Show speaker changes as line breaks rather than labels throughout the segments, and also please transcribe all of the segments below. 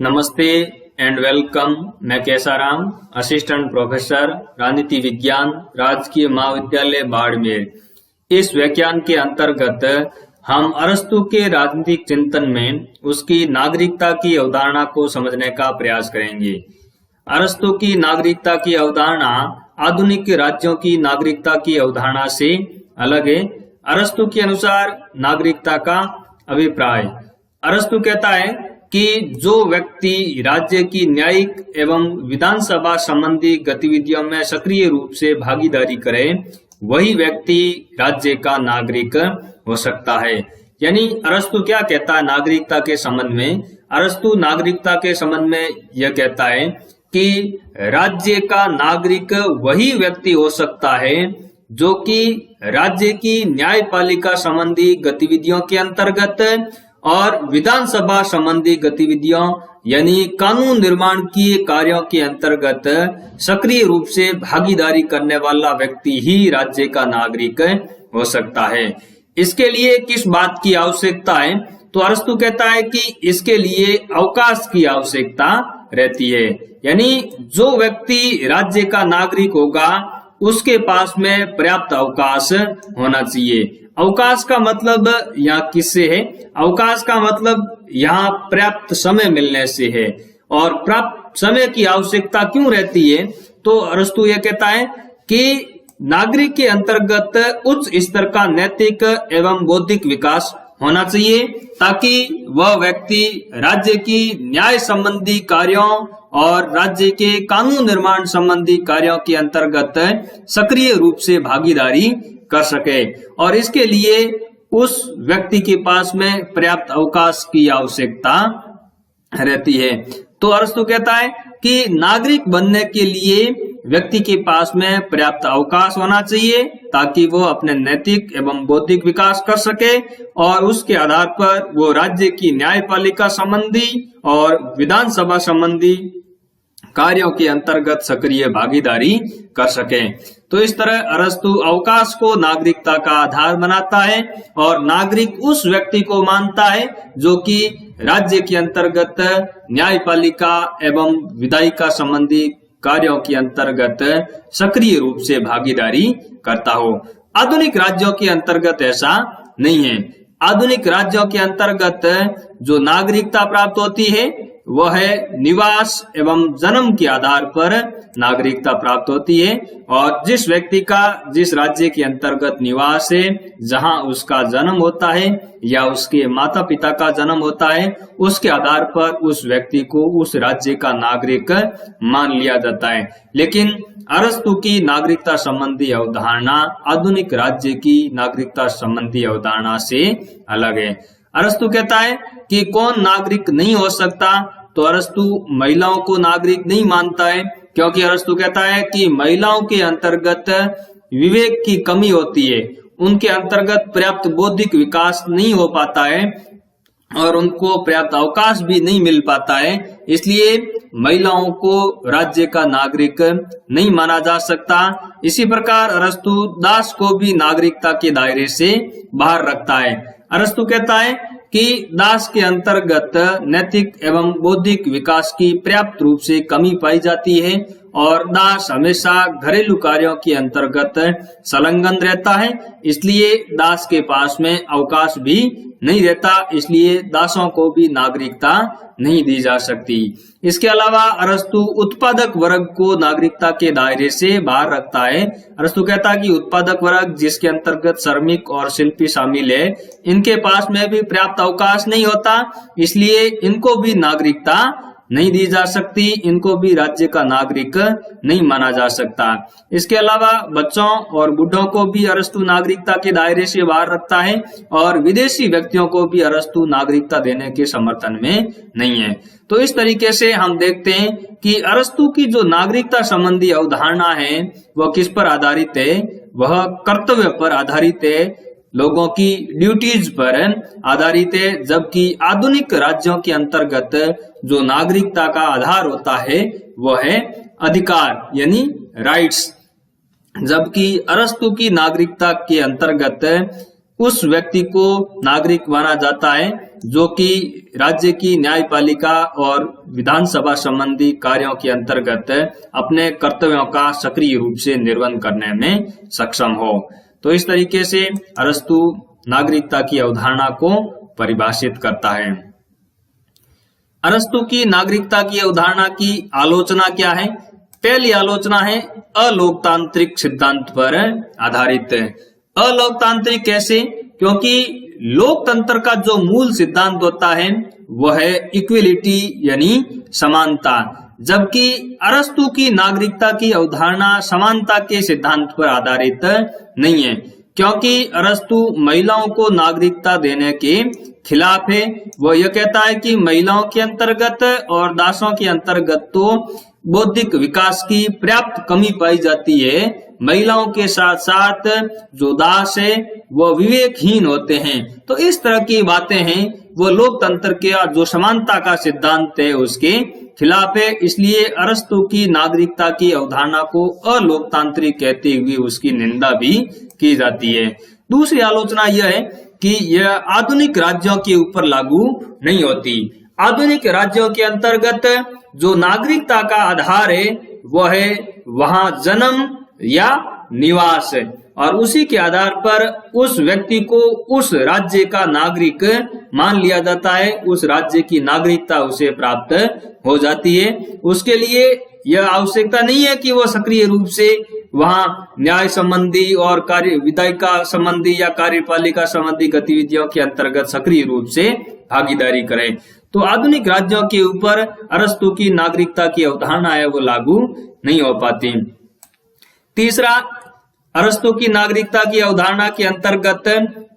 नमस्ते and welcome. मैं Kesaram, assistant professor राजनीति विज्ञान, राजकीय महाविद्यालय बाड़मेर। इस व्याख्यान के अंतर्गत हम अरस्तु के राजनीतिक चिंतन में उसकी नागरिकता की अवधारणा को समझने का प्रयास करेंगे। अरस्तु की नागरिकता की अवधारणा आधुनिक राज्यों की नागरिकता की अवधारणा से अलग है। अरस्तु के अनुसार नागरिकता का अभिप्राय, अरस्तु कहता है कि जो व्यक्ति राज्य की न्यायिक एवं विधानसभा संबंधी गतिविधियों में सक्रिय रूप से भागीदारी करे, वही व्यक्ति राज्य का नागरिक हो सकता है। यानी अरस्तु क्या कहता है नागरिकता के संबंध में? अरस्तु नागरिकता के संबंध में यह कहता है कि राज्य का नागरिक वही व्यक्ति हो सकता है जो कि राज्य की न्यायपालिका संबंधी गतिविधियों के अंतर्गत और विधानसभा संबंधी गतिविधियों यानी कानून निर्माण की कार्यों के अंतर्गत सक्रिय रूप से भागीदारी करने वाला व्यक्ति ही राज्य का नागरिक हो सकता है। इसके लिए किस बात की आवश्यकता है? तो अरस्तु कहता है कि इसके लिए अवकाश की आवश्यकता रहती है। यानी जो व्यक्ति राज्य का नागरिक होगा उसके पास में पर्याप्त अवकाश होना चाहिए। अवकाश का मतलब यहाँ किससे है? अवकाश का मतलब यहाँ पर्याप्त समय मिलने से है। और पर्याप्त समय की आवश्यकता क्यों रहती है? तो अरस्तु यह कहता है कि नागरिक के अंतर्गत उच्च स्तर का नैतिक एवं बौद्धिक विकास होना चाहिए ताकि वह व्यक्ति राज्य की न्याय संबंधी कार्यों और राज्य के कानून निर्माण संबंधी कार्यों के अंतर्गत सक्रिय रूप से भागीदारी कर सके। और इसके लिए उस व्यक्ति के पास में पर्याप्त अवकाश की आवश्यकता रहती है। तो अरस्तु कहता है कि नागरिक बनने के लिए व्यक्ति के पास में पर्याप्त अवकाश होना चाहिए ताकि वो अपने नैतिक एवं बौद्धिक विकास कर सके और उसके आधार पर वो राज्य की न्यायपालिका संबंधी और विधानसभा संबंधी कार्यों के अंतर्गत सक्रिय भागीदारी कर सके। तो इस तरह अरस्तु अवकाश को नागरिकता का आधार बनाता है और नागरिक उस व्यक्ति को मानता है जो कि राज्य के अंतर्गत न्यायपालिका एवं विधायिका संबंधी कार्यों के अंतर्गत सक्रिय रूप से भागीदारी करता हो। आधुनिक राज्यों के अंतर्गत ऐसा नहीं है। आधुनिक राज्यों के अंतर्गत जो नागरिकता प्राप्त होती है वह है निवास एवं जन्म के आधार पर नागरिकता प्राप्त होती है। और जिस व्यक्ति का जिस राज्य के अंतर्गत निवास है, जहां उसका जन्म होता है या उसके माता पिता का जन्म होता है, उसके आधार पर उस व्यक्ति को उस राज्य का नागरिक मान लिया जाता है। लेकिन अरस्तु की नागरिकता संबंधी अवधारणा आधुनिक राज्य की नागरिकता संबंधी अवधारणा से अलग है। अरस्तु कहता है कि कौन नागरिक नहीं हो सकता? तो अरस्तु महिलाओं को नागरिक नहीं मानता है, क्योंकि अरस्तु कहता है कि महिलाओं के अंतर्गत विवेक की कमी होती है, उनके अंतर्गत पर्याप्त बौद्धिक विकास नहीं हो पाता है और उनको पर्याप्त अवकाश भी नहीं मिल पाता है। इसलिए महिलाओं को राज्य का नागरिक नहीं माना जा सकता। इसी प्रकार अरस्तु दास को भी नागरिकता के दायरे से बाहर रखता है। अरस्तु कहता है कि दास के अंतर्गत नैतिक एवं बौद्धिक विकास की पर्याप्त रूप से कमी पाई जाती है और दास हमेशा घरेलू कार्यों के अंतर्गत संलग्न रहता है। इसलिए दास के पास में अवकाश भी नहीं रहता, इसलिए दासों को भी नागरिकता नहीं दी जा सकती। इसके अलावा अरस्तु उत्पादक वर्ग को नागरिकता के दायरे से बाहर रखता है। अरस्तु कहता है कि उत्पादक वर्ग जिसके अंतर्गत श्रमिक और शिल्पी शामिल है, इनके पास में भी पर्याप्त अवकाश नहीं होता, इसलिए इनको भी नागरिकता नहीं दी जा सकती, इनको भी राज्य का नागरिक नहीं माना जा सकता। इसके अलावा बच्चों और बूढ़ों को भी अरस्तु नागरिकता के दायरे से बाहर रखता है और विदेशी व्यक्तियों को भी अरस्तु नागरिकता देने के समर्थन में नहीं है। तो इस तरीके से हम देखते हैं कि अरस्तु की जो नागरिकता संबंधी अवधारणा है वह किस पर आधारित है? वह कर्तव्य पर आधारित है, लोगों की ड्यूटीज पर आधारित है। जबकि आधुनिक राज्यों के अंतर्गत जो नागरिकता का आधार होता है वह है अधिकार यानी राइट्स। जबकि अरस्तु की नागरिकता के अंतर्गत उस व्यक्ति को नागरिक माना जाता है जो कि राज्य की न्यायपालिका और विधानसभा संबंधी कार्यों के अंतर्गत अपने कर्तव्यों का सक्रिय रूप से निर्वहन करने में सक्षम हो। तो इस तरीके से अरस्तु नागरिकता की अवधारणा को परिभाषित करता है। अरस्तु की नागरिकता की अवधारणा की आलोचना क्या है? पहली आलोचना है अलोकतांत्रिक सिद्धांत पर आधारित। अलोकतांत्रिक कैसे? क्योंकि लोकतंत्र का जो मूल सिद्धांत होता है वह है इक्वलिटी यानी समानता, जबकि अरस्तु की नागरिकता की अवधारणा समानता के सिद्धांत पर आधारित नहीं है, क्योंकि अरस्तु महिलाओं को नागरिकता देने के खिलाफ है। वह यह कहता है कि महिलाओं के अंतर्गत और दासों के अंतर्गत तो बौद्धिक विकास की पर्याप्त कमी पाई जाती है, महिलाओं के साथ साथ जो दास है वह विवेकहीन होते हैं। तो इस तरह की बातें हैं, वो लोकतंत्र के जो समानता का सिद्धांत है उसके खिलाफ है। इसलिए अरस्तु की नागरिकता की अवधारणा को अलोकतांत्रिक कहते हुए उसकी निंदा भी की जाती है। दूसरी आलोचना यह है कि यह आधुनिक राज्यों के ऊपर लागू नहीं होती। आधुनिक राज्यों के अंतर्गत जो नागरिकता का आधार है वह है वहां जन्म या निवास, और उसी के आधार पर उस व्यक्ति को उस राज्य का नागरिक मान लिया जाता है, उस राज्य की नागरिकता उसे प्राप्त हो जाती है। उसके लिए यह आवश्यकता नहीं है कि वह सक्रिय रूप से वहां न्याय संबंधी और कार्य विधायिका संबंधी या कार्यपालिका संबंधी गतिविधियों के अंतर्गत सक्रिय रूप से भागीदारी करे। तो आधुनिक राज्यों के ऊपर अरस्तु की नागरिकता की अवधारणा है वो लागू नहीं हो पाती। तीसरा, अरस्तु की नागरिकता की अवधारणा के अंतर्गत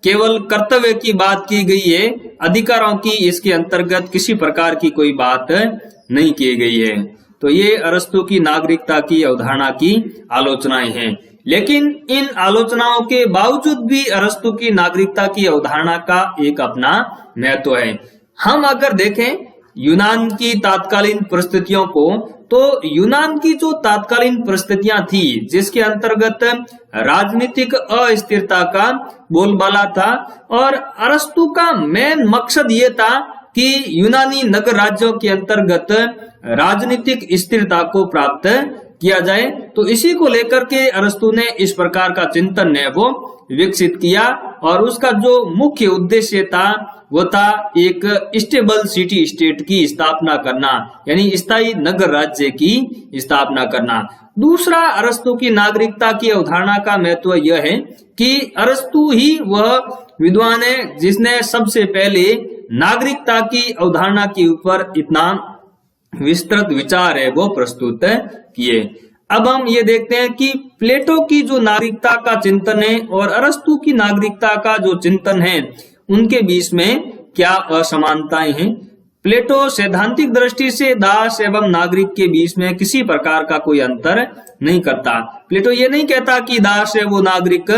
केवल कर्तव्य की बात की गई है, अधिकारों की इसके अंतर्गत किसी प्रकार की कोई बात नहीं की गई है। तो ये अरस्तु की नागरिकता की अवधारणा की आलोचनाएं हैं। लेकिन इन आलोचनाओं के बावजूद भी अरस्तु की नागरिकता की अवधारणा का एक अपना महत्व है। हम अगर देखें यूनान की तात्कालीन परिस्थितियों को, तो यूनान की जो तात्कालीन परिस्थितियां थी जिसके अंतर्गत राजनीतिक अस्थिरता का बोलबाला था, और अरस्तु का मेन मकसद ये था कि यूनानी नगर राज्यों के अंतर्गत राजनीतिक स्थिरता को प्राप्त किया जाए। तो इसी को लेकर के अरस्तु ने इस प्रकार का चिंतन है वो विकसित किया, और उसका जो मुख्य उद्देश्य था वो था एक स्टेबल सिटी स्टेट की स्थापना करना, यानी स्थायी नगर राज्य की स्थापना करना। दूसरा, अरस्तु की नागरिकता की अवधारणा का महत्व यह है कि अरस्तु ही वह विद्वान है जिसने सबसे पहले नागरिकता की अवधारणा के ऊपर इतना विस्तृत विचार है वो प्रस्तुत किए। अब हम ये देखते हैं कि प्लेटो की जो नागरिकता का चिंतन है और अरस्तु की नागरिकता का जो चिंतन है उनके बीच में क्या असमानताएं हैं। प्लेटो सैद्धांतिक दृष्टि से दास एवं नागरिक के बीच में किसी प्रकार का कोई अंतर नहीं करता। प्लेटो ये नहीं कहता कि दास है वो नागरिक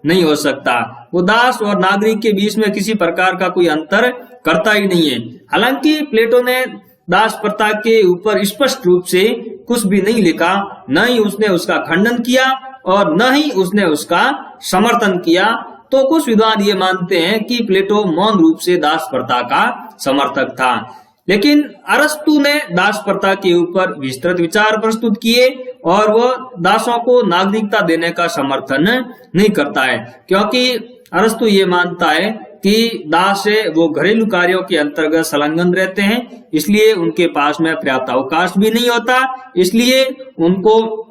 नहीं हो सकता, वो दास और नागरिक के बीच में किसी प्रकार का कोई अंतर करता ही नहीं है। हालांकि प्लेटो ने दास प्रथा के ऊपर स्पष्ट रूप से कुछ भी नहीं लिखा, न ही उसने उसका खंडन किया और न ही उसने उसका समर्थन किया। तो कुछ विद्वान ये मानते हैं कि प्लेटो मौन रूप से दास प्रथा का समर्थक था, लेकिन अरस्तु ने दास प्रथा के ऊपर विस्तृत विचार प्रस्तुत किए और वह दासों को नागरिकता देने का समर्थन नहीं करता है, क्योंकि अरस्तु ये मानता है कि दास है वो घरेलू कार्यों के अंतर्गत संलग्न रहते हैं, इसलिए उनके पास में पर्याप्त अवकाश भी नहीं होता, इसलिए उनको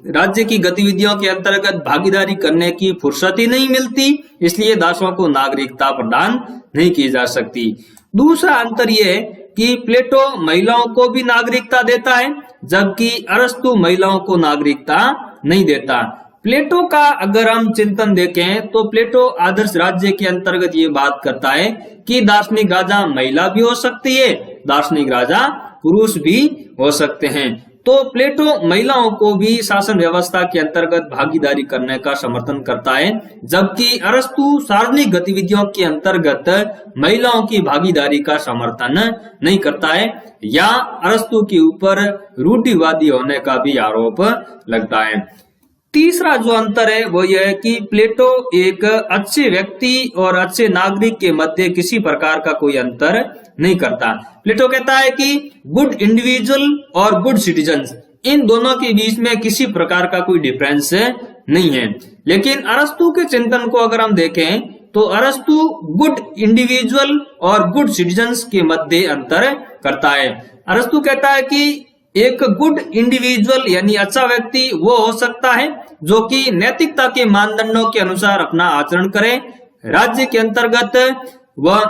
राज्य की गतिविधियों के अंतर्गत भागीदारी करने की फुर्सत ही नहीं मिलती, इसलिए दासों को नागरिकता प्रदान नहीं की जा सकती। दूसरा अंतर यह है कि प्लेटो महिलाओं को भी नागरिकता देता है, जबकि अरस्तु महिलाओं को नागरिकता नहीं देता। प्लेटो का अगर हम चिंतन देखें तो प्लेटो आदर्श राज्य के अंतर्गत ये बात करता है कि दार्शनिक राजा महिला भी हो सकती है, दार्शनिक राजा पुरुष भी हो सकते हैं। तो प्लेटो महिलाओं को भी शासन व्यवस्था के अंतर्गत भागीदारी करने का समर्थन करता है, जबकि अरस्तु सार्वजनिक गतिविधियों के अंतर्गत महिलाओं की भागीदारी का समर्थन नहीं करता है, या अरस्तु के ऊपर रूढ़िवादी होने का भी आरोप लगता है। तीसरा जो अंतर है वो यह है कि प्लेटो एक अच्छे व्यक्ति और अच्छे नागरिक के मध्य किसी प्रकार का कोई अंतर नहीं करता। प्लेटो कहता है कि गुड इंडिविजुअल और गुड सिटीजन्स, इन दोनों के बीच में किसी प्रकार का कोई डिफरेंस नहीं है। लेकिन अरस्तु के चिंतन को अगर हम देखें तो अरस्तु गुड इंडिविजुअल और गुड सिटीजन्स के मध्य अंतर करता है। अरस्तु कहता है कि एक गुड इंडिविजुअल यानी अच्छा व्यक्ति वो हो सकता है जो कि नैतिकता के मानदंडों के अनुसार अपना आचरण करे, राज्य के अंतर्गत वह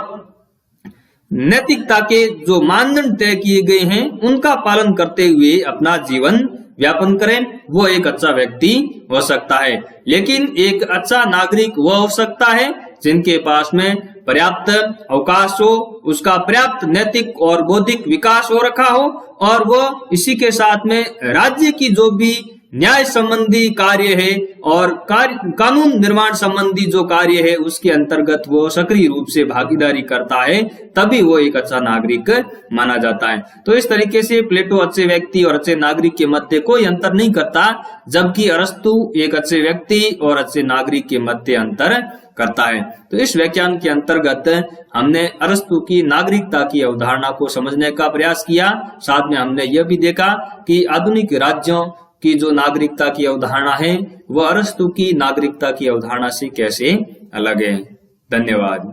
नैतिकता के जो मानदंड तय किए गए हैं उनका पालन करते हुए अपना जीवन व्यापन करें, वो एक अच्छा व्यक्ति हो सकता है। लेकिन एक अच्छा नागरिक वह हो सकता है जिनके पास में पर्याप्त अवकाश हो, उसका पर्याप्त नैतिक और बौद्धिक विकास हो रखा हो, और वो इसी के साथ में राज्य की जो भी न्याय संबंधी कार्य है और कानून निर्माण संबंधी जो कार्य है उसके अंतर्गत वो सक्रिय रूप से भागीदारी करता है, तभी वो एक अच्छा नागरिक माना जाता है। तो इस तरीके से प्लेटो अच्छे व्यक्ति और अच्छे नागरिक के मध्य कोई अंतर नहीं करता, जबकि अरस्तु एक अच्छे व्यक्ति और अच्छे नागरिक के मध्य अंतर करता है। तो इस व्याख्यान के अंतर्गत हमने अरस्तु की नागरिकता की अवधारणा को समझने का प्रयास किया। साथ में हमने यह भी देखा कि आधुनिक राज्यों की जो नागरिकता की अवधारणा है वह अरस्तु की नागरिकता की अवधारणा से कैसे अलग है। धन्यवाद।